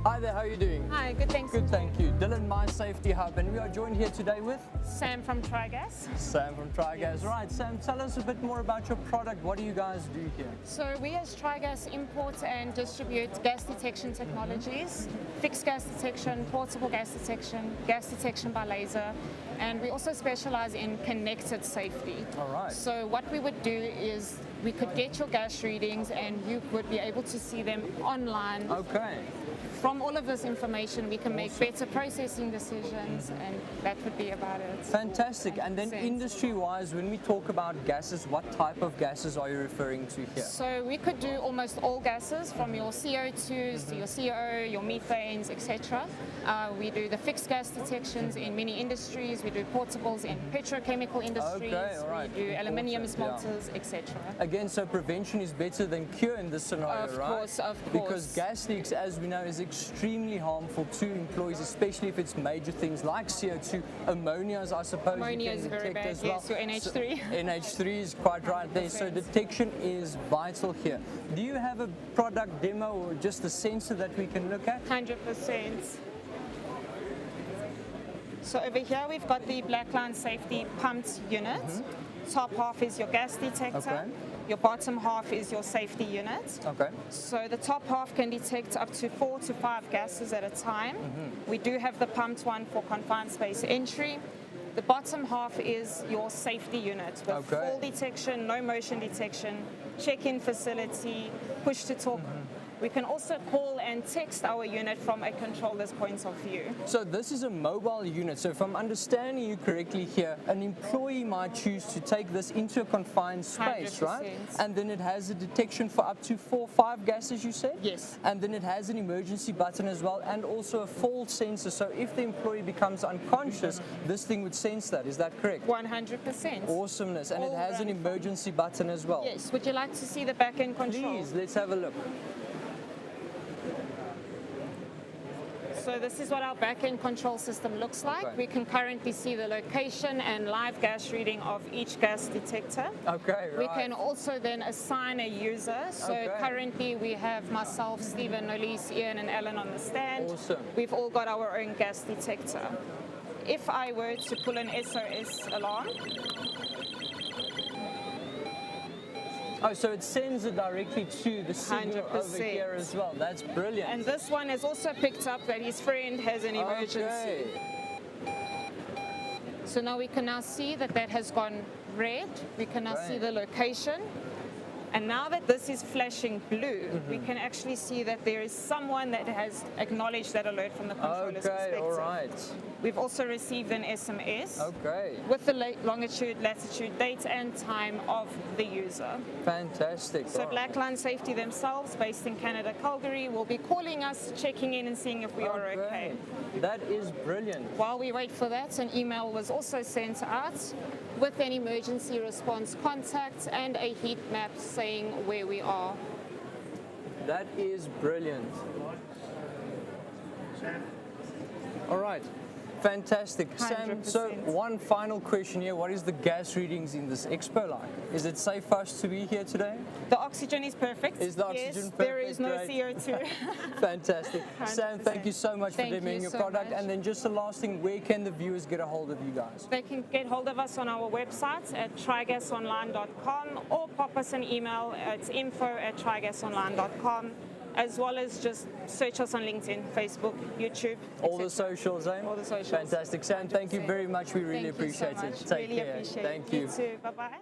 Hi there, how are you doing? Hi, good, thanks. Good, thank you. Dylan, my Safety Hub, and we are joined here today with Sam from TriGas. Sam from TriGas. Yes. Right, Sam, tell us a bit more about your product. What do you guys do here? So we as TriGas import and distribute gas detection technologies, fixed gas detection, portable gas detection by laser, and we also specialize in connected safety. All right. So what we would do is we could get your gas readings and you would be able to see them online. Okay. From all of this information, we can make better processing decisions, and that would be about it. Fantastic. And then industry-wise, when we talk about gases, what type of gases are you referring to here? So we could do almost all gases, from your CO2s to your CO, your methanes, etc. We do the fixed gas detections in many industries. We do portables in petrochemical industries. Okay, all right. We do aluminium Important, smelters, etc. Again, so prevention is better than cure in this scenario, Of right? course. Because gas leaks, as we know, is extremely harmful to employees, especially if it's major things like CO2, ammonias, I suppose. Ammonia is very bad, yes, your NH3. So NH3 is quite right there. So detection is vital here. Do you have a product demo or just a sensor that we can look at? 100%. So over here we've got the Blackline Safety pumped unit. Top half is your gas detector. Okay. Your bottom half is your safety unit. Okay. So the top half can detect up to 4 to 5 gases at a time. We do have the pumped one for confined space entry. The bottom half is your safety unit with fall detection, no motion detection, check-in facility, push-to-talk. We can also call and text our unit from a controller's point of view. So this is a mobile unit. So if I'm understanding you correctly here, an employee might choose to take this into a confined space, 100%. right? And then it has a detection for up to 4 or 5 gases, you said? Yes. And then it has an emergency button as well, and also a fall sensor. So if the employee becomes unconscious, this thing would sense that. Is that correct? 100%. Awesomeness. And it All has an run emergency button as well. Yes. Would you like to see the back-end control? Please, let's have a look. So this is what our back-end control system looks like. Okay. We can currently see the location and live gas reading of each gas detector. Okay, right. We can also then assign a user. So currently we have myself, Stephen, Nolise, Ian and Alan on the stand. Awesome. We've all got our own gas detector. If I were to pull an SOS alarm, oh, so it sends it directly to the signal over 100%. here as well. That's brilliant. and this one has also picked up that his friend has an emergency. Okay. So now we can now see that that has gone red. We can now see the location. And now that this is flashing blue, we can actually see that there is someone that has acknowledged that alert from the controller's perspective. All right. We've also received an SMS Okay. with the longitude, latitude, date and time of the user. Fantastic. So Blackline Safety themselves, based in Canada, Calgary, will be calling us, checking in and seeing if we are okay. That is brilliant. While we wait for that, an email was also sent out with an emergency response contact and a heat map saying where we are. That is brilliant. All right. Fantastic. Sam, so 100%. one final question here. What is the gas readings in this expo like? Is it safe for us to be here today? The oxygen is perfect. Is the oxygen perfect? There is no Great. CO2. Fantastic. Sam, thank you so much for Thank demoing you your so product. much. And then just the last thing, where can the viewers get a hold of you guys? They can get hold of us on our website at trigasonline.com or pop us an email at info@trigasonline.com, as well as just search us on LinkedIn, Facebook, YouTube, All the etc. socials, eh? All the socials. Fantastic. Sam, thank you 100%. very much. We really Thank you so appreciate much. it. Take really care. appreciate Thank it. you. You too. Bye-bye.